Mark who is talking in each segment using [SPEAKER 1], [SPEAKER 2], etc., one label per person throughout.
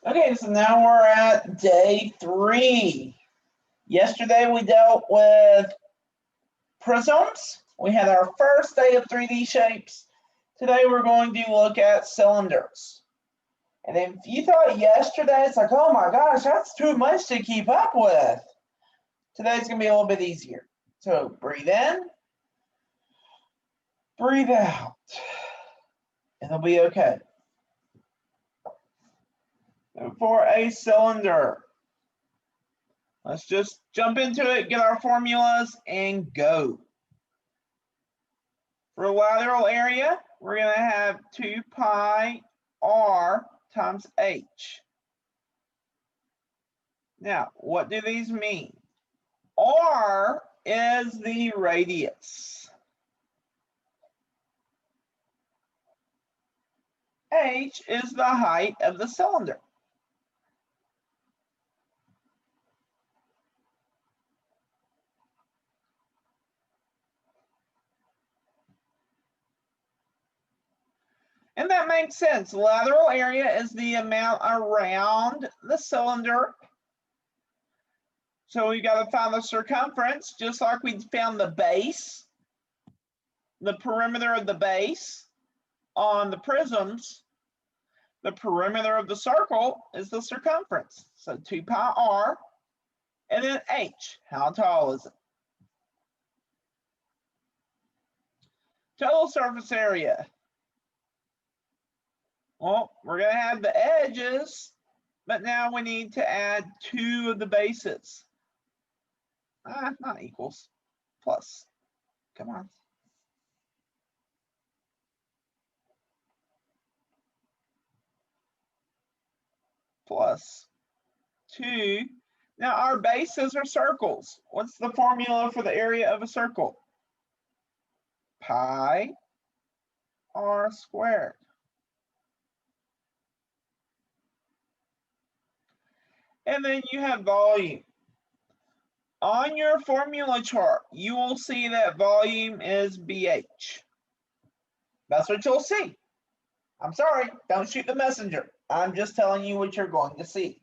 [SPEAKER 1] Okay, so now we're at day 3. Yesterday we dealt with prisms. We had our first day of 3D shapes. Today we're going to look at cylinders. And if you thought yesterday, it's like, oh my gosh, that's too much to keep up with. Today's going to be a little bit easier. So breathe in, breathe out, and it'll be okay. And for a cylinder, let's just jump into it, get our formulas, and go. For lateral area, we're going to have 2 pi r times h. Now, what do these mean? R is the radius. H is the height of the cylinder. And that makes sense. Lateral area is the amount around the cylinder. So we got to find the circumference, just like we found the base, the perimeter of the base on the prisms. The perimeter of the circle is the circumference. So 2 pi r, and then h. How tall is it? Total surface area. Well, we're going to have the edges, but now we need to add 2 of the bases. Not equals, plus. Come on. Plus 2. Now our bases are circles. What's the formula for the area of a circle? Pi r squared. And then you have volume. On your formula chart, you will see that volume is BH. That's what you'll see. I'm sorry, don't shoot the messenger. I'm just telling you what you're going to see.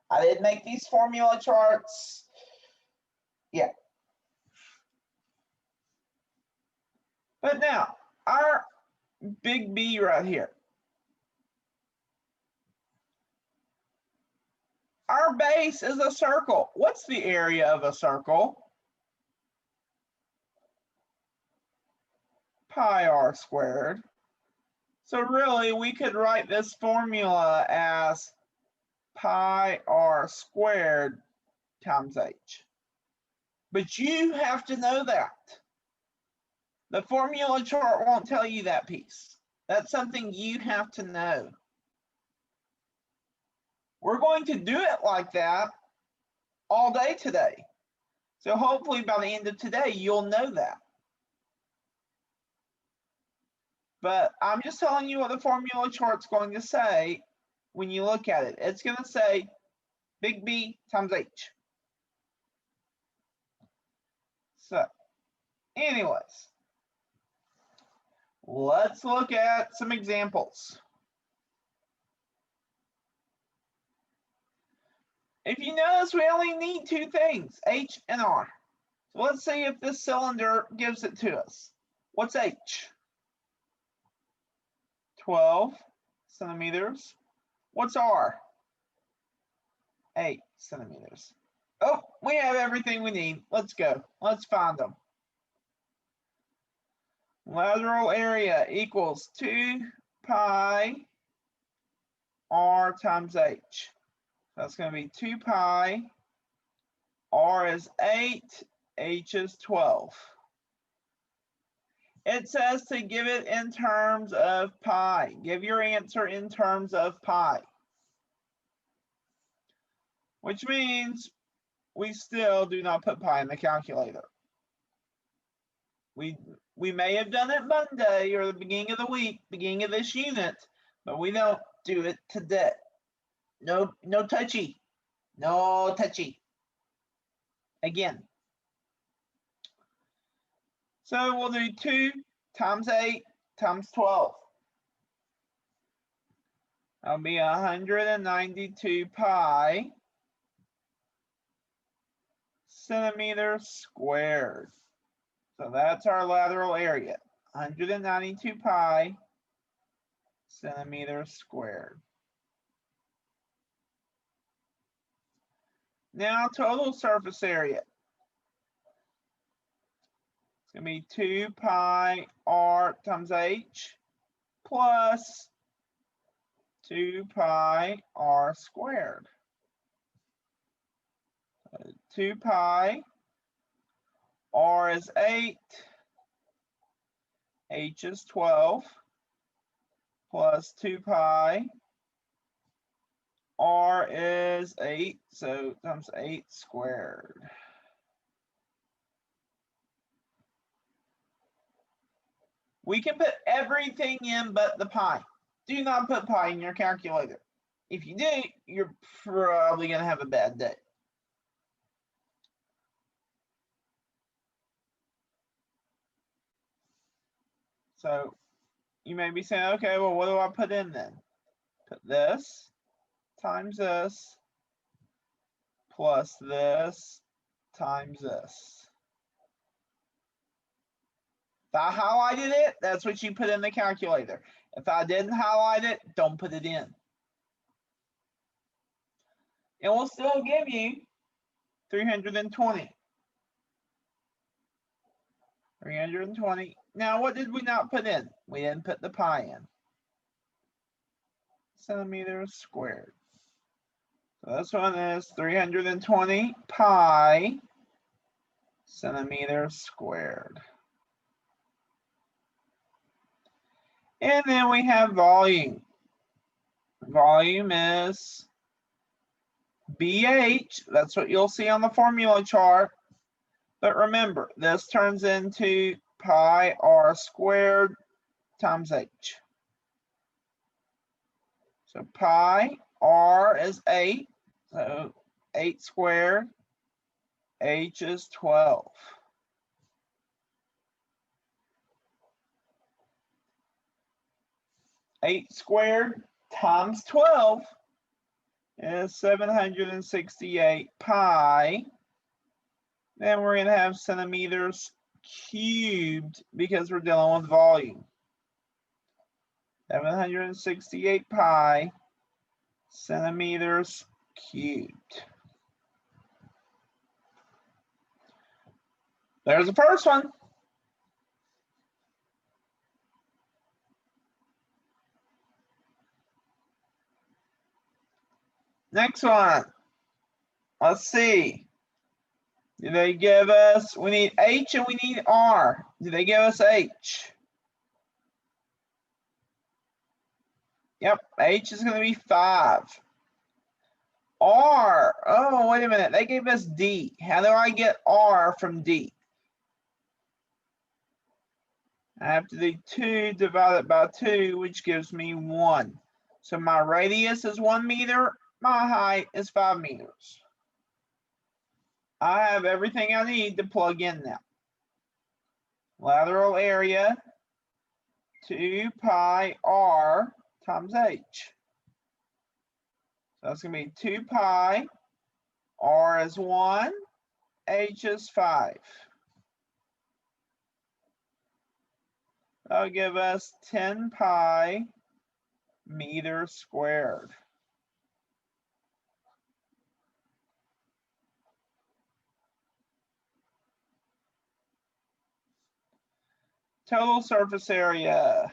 [SPEAKER 1] I didn't make these formula charts. Yeah. But now, our big B right here. Our base is a circle. What's the area of a circle? Pi r squared. So really, we could write this formula as pi r squared times h. But you have to know that. The formula chart won't tell you that piece. That's something you have to know. We're going to do it like that all day today. So hopefully by the end of today, you'll know that. But I'm just telling you what the formula chart's going to say when you look at it. It's going to say big B times H. So, anyways, let's look at some examples. If you notice, we only need 2 things, H and R. So let's see if this cylinder gives it to us. What's H? 12 centimeters. What's R? 8 centimeters. Oh, we have everything we need. Let's go. Let's find them. Lateral area equals 2 pi r times h. That's going to be 2 pi. R is 8. H is 12. It says to give it in terms of pi. Give your answer in terms of pi. Which means we still do not put pi in the calculator. We may have done it Monday or the beginning of the week, beginning of this unit, but we don't do it today. No touchy. No touchy. Again. So we'll do 2 times 8 times 12. That'll be 192 pi centimeters squared. So that's our lateral area, 192 pi centimeters squared. Now total surface area. It's going to be 2 pi r times h plus 2 pi r squared. 2 pi, r is 8, h is 12, plus 2 pi, r is 8, so times 8 squared. We can put everything in but the pi. Do not put pi in your calculator. If you do, you're probably going to have a bad day. So you may be saying, okay, well, what do I put in then? Put this times this plus this times this. If I highlighted it, that's what you put in the calculator. If I didn't highlight it, don't put it in. It will still give you 320. 320. Now, what did we not put in? We didn't put the pi in. Centimeters squared. So this one is 320 pi centimeters squared. And then we have volume. Volume is BH. That's what you'll see on the formula chart. But remember, this turns into pi r squared times h. So pi r is 8. So 8 squared. H is 12. Eight squared times 12 is 768 pi. Then we're going to have centimeters cubed because we're dealing with volume. 768 pi centimeters cubed. There's the first one. Next one. Let's see. Do they give us, we need H and we need R. Do they give us H? Yep, H is going to be 5. R, oh, wait a minute. They gave us D. How do I get R from D? I have to do 2 divided by 2, which gives me 1. So my radius is 1 meter. My height is 5 meters. I have everything I need to plug in now. Lateral area, 2 pi r times h. So that's going to be 2 pi, r is 1, h is 5. That'll give us 10 pi meters squared. Total surface area.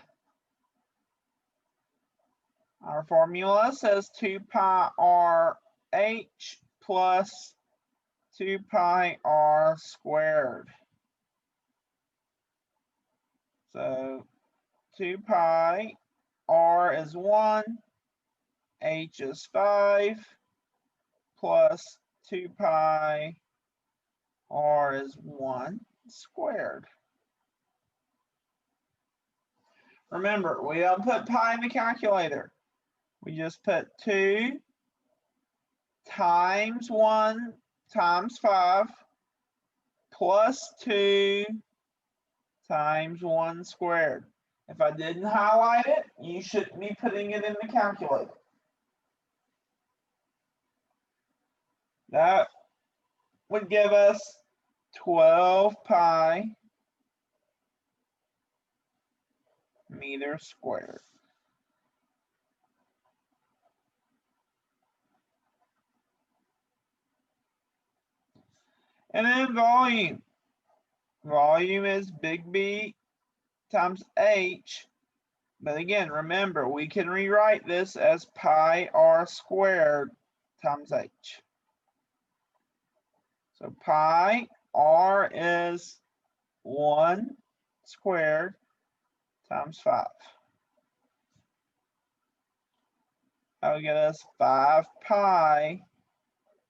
[SPEAKER 1] Our formula says 2 pi r h plus 2 pi r squared. So 2 pi, r is 1, h is 5, plus 2 pi, r is 1 squared. Remember, we don't put pi in the calculator. We just put 2 times 1 times 5 plus 2 times 1 squared. If I didn't highlight it, you shouldn't be putting it in the calculator. That would give us 12 pi meters squared. And then volume. Volume is big B times H. But again, remember, we can rewrite this as pi r squared times H. So pi r is 1 squared times 5. That will get us 5 pi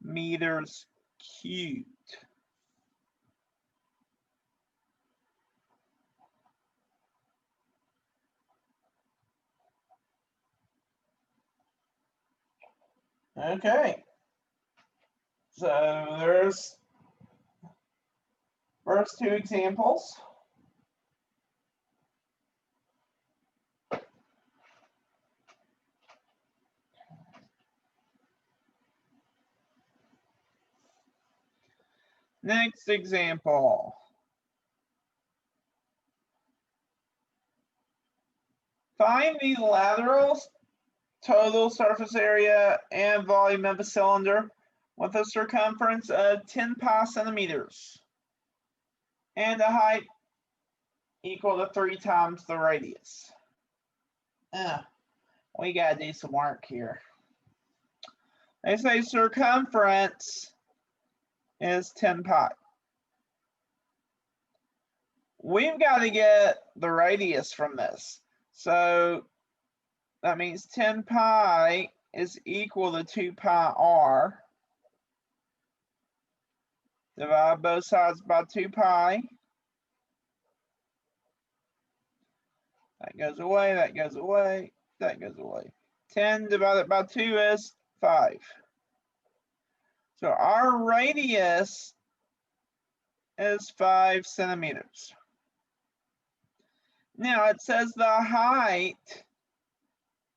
[SPEAKER 1] meters cubed. Okay. So there's first two examples. Next example. Find the lateral total surface area and volume of a cylinder with a circumference of 10 pi centimeters and a height equal to 3 times the radius. We gotta do some work here. They say circumference is 10 pi. We've got to get the radius from this. So that means 10 pi is equal to 2 pi r. Divide both sides by 2 pi. That goes away, that goes away, that goes away. 10 divided by 2 is 5. So our radius is 5 centimeters. Now it says the height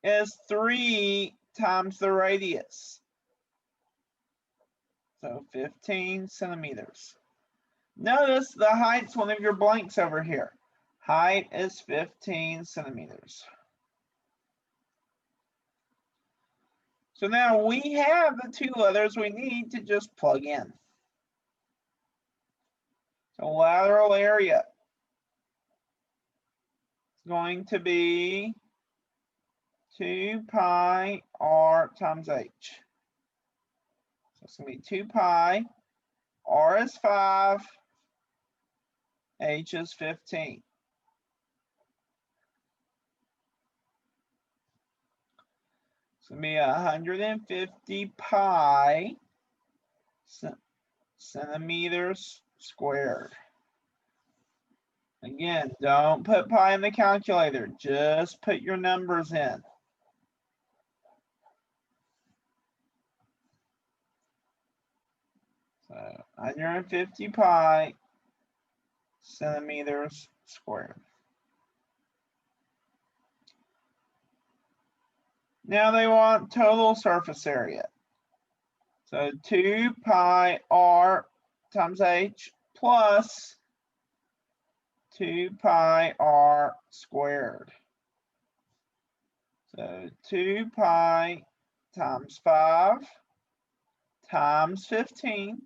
[SPEAKER 1] is 3 times the radius. So 15 centimeters. Notice the height's one of your blanks over here. Height is 15 centimeters. So now we have the two letters we need to just plug in. So lateral area is going to be 2 pi r times h. So it's going to be 2 pi, r is 5, h is 15. It's going to be 150 pi centimeters squared. Again, don't put pi in the calculator, just put your numbers in. So 150 pi centimeters squared. Now they want total surface area. So 2 pi r times h plus 2 pi r squared. So 2 pi times 5 times 15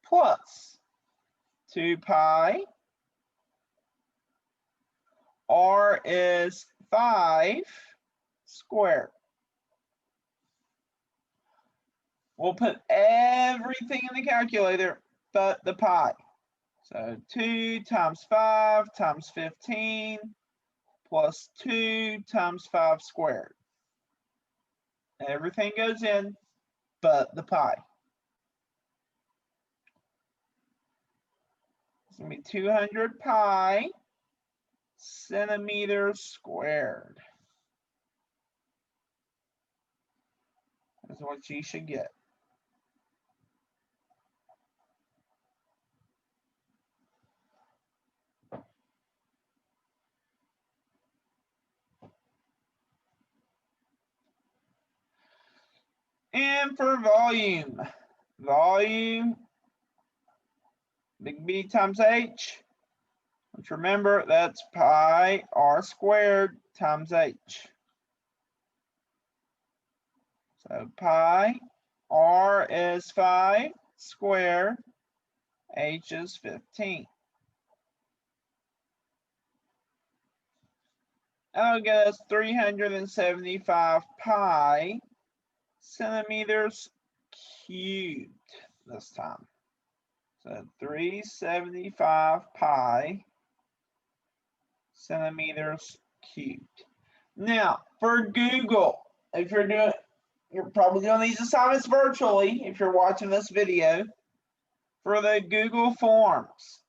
[SPEAKER 1] plus 2 pi. R is 5 squared. We'll put everything in the calculator but the pi. So 2 times 5 times 15 plus 2 times 5 squared. Everything goes in but the pi. It's going to be 200 pi centimeters squared. That's what you should get. And for volume, volume, big B times H, which remember that's pi r squared times H. So pi r is 5 squared, H is 15. That'll get us 375 pi centimeters cubed this time. So 375 pi centimeters cubed. Now, for Google, if you're probably doing these assignments virtually if you're watching this video. For the Google Forms,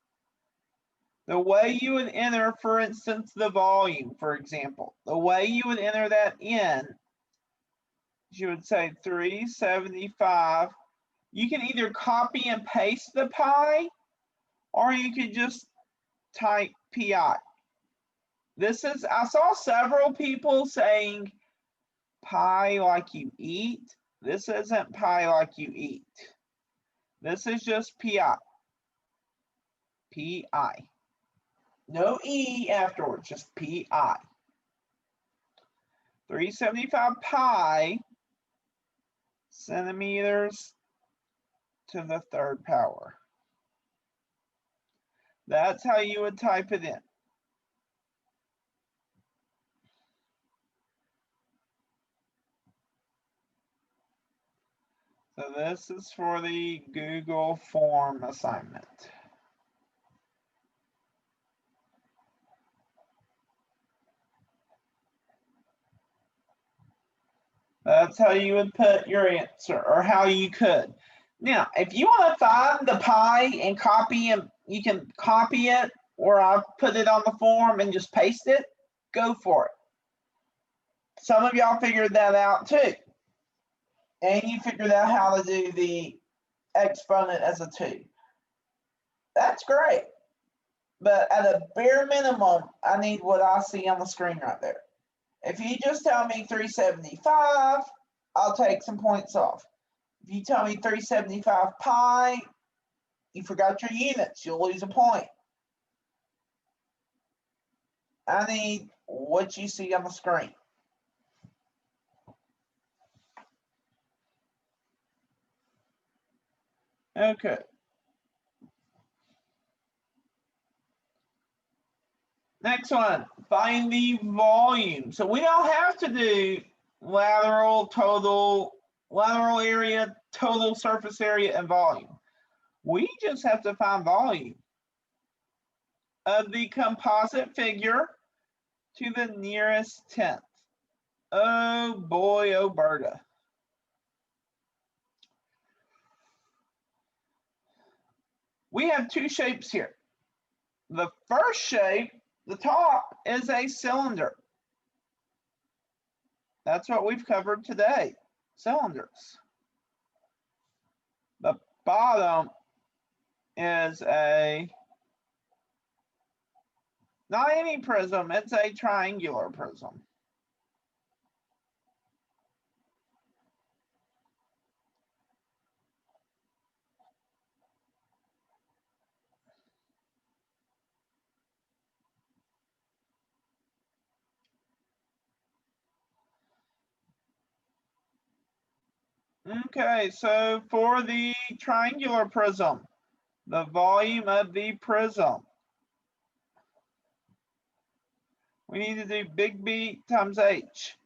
[SPEAKER 1] the way you would enter, for instance, the volume, for example, the way you would enter that in, you would say 375. You can either copy and paste the pi, or you could just type pi. I saw several people saying pi like you eat. This isn't pi like you eat. This is just pi. Pi. No E afterwards, just pi. 375 pi centimeters to the third power. That's how you would type it in. So this is for the Google Form assignment. That's how you would put your answer, or how you could. Now, if you want to find the pi and copy it, you can copy it, or I'll put it on the form and just paste it. Go for it. Some of y'all figured that out too. And you figured out how to do the exponent as a 2. That's great. But at a bare minimum, I need what I see on the screen right there. If you just tell me 375, I'll take some points off. If you tell me 375 pi, you forgot your units, you'll lose a point. I need what you see on the screen. Okay. Next one, find the volume. So we don't have to do lateral area, total surface area, and volume. We just have to find volume of the composite figure to the nearest tenth. Oh boy, oh Berta. We have two shapes here. The first shape, the top, is a cylinder. That's what we've covered today, cylinders. The bottom is not any prism, it's a triangular prism. Okay, so for the triangular prism, the volume of the prism, we need to do big B times H.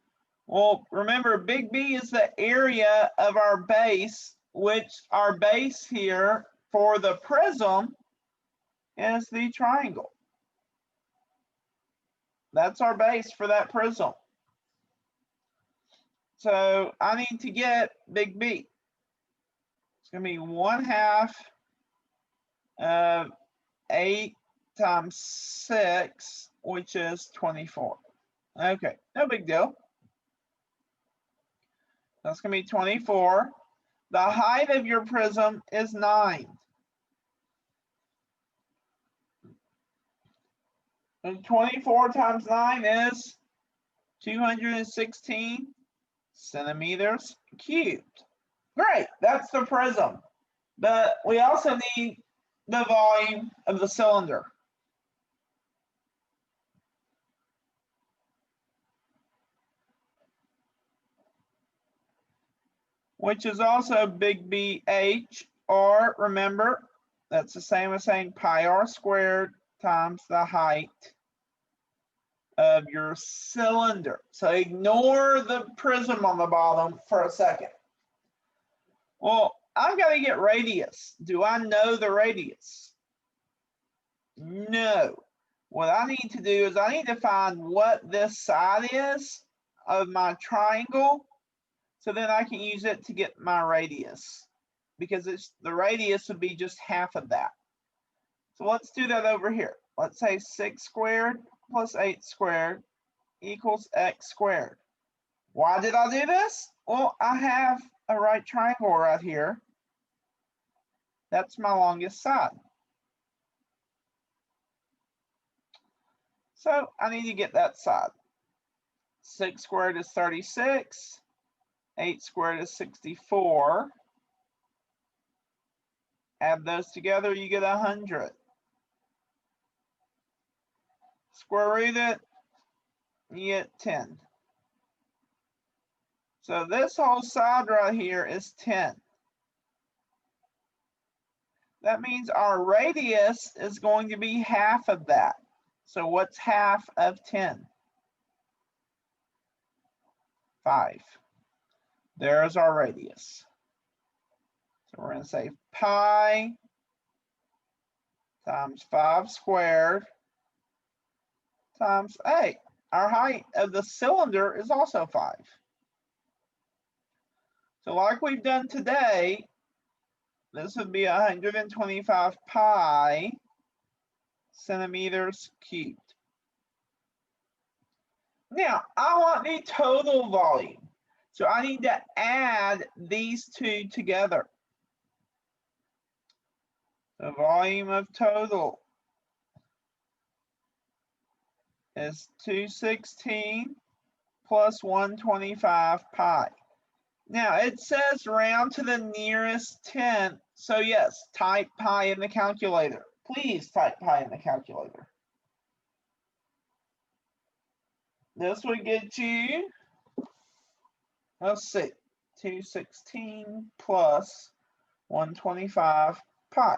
[SPEAKER 1] Well, remember, big B is the area of our base, which our base here for the prism is the triangle. That's our base for that prism. So I need to get big B. It's going to be 1/2 of 8 times 6, which is 24. Okay, no big deal. That's going to be 24. The height of your prism is 9. And 24 times 9 is 216 centimeters cubed. Great, that's the prism. But we also need the volume of the cylinder. Which is also big BH, or remember, that's the same as saying pi r squared times the height of your cylinder. So ignore the prism on the bottom for a second. Well, I've got to get radius. Do I know the radius? No. What I need to do is I need to find what this side is of my triangle, so then I can use it to get my radius, because the radius would be just half of that. So let's do that over here. Let's say 6 squared plus 8 squared equals x squared. Why did I do this? Well, I have a right triangle right here. That's my longest side. So I need to get that side. 6 squared is 36. 8 squared is 64. Add those together, you get 100. Square root it, you get 10. So this whole side right here is 10. That means our radius is going to be half of that. So what's half of 10? 5. There's our radius. So we're going to say pi times 5 squared times 8. Our height of the cylinder is also 5. So like we've done today, this would be 125 pi centimeters cubed. Now, I want the total volume. So I need to add these two together. The volume of total is 216 plus 125 pi. Now, it says round to the nearest tenth. So yes, type pi in the calculator. Please type pi in the calculator. This would get you, let's see, 216 plus 125 pi.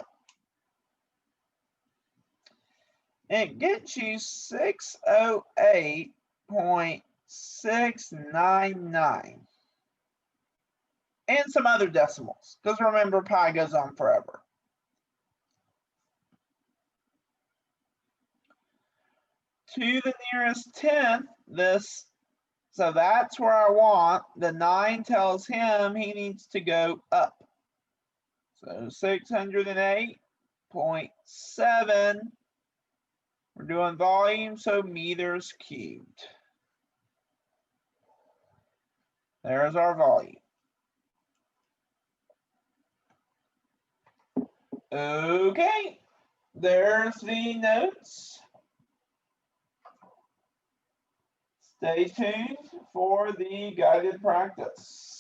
[SPEAKER 1] It gets you 608.699. And some other decimals, because remember, pi goes on forever. To the nearest tenth, so that's where I want. The 9 tells him he needs to go up. So 608.7. We're doing volume, so meters cubed. There's our volume. Okay, there's the notes. Stay tuned for the guided practice.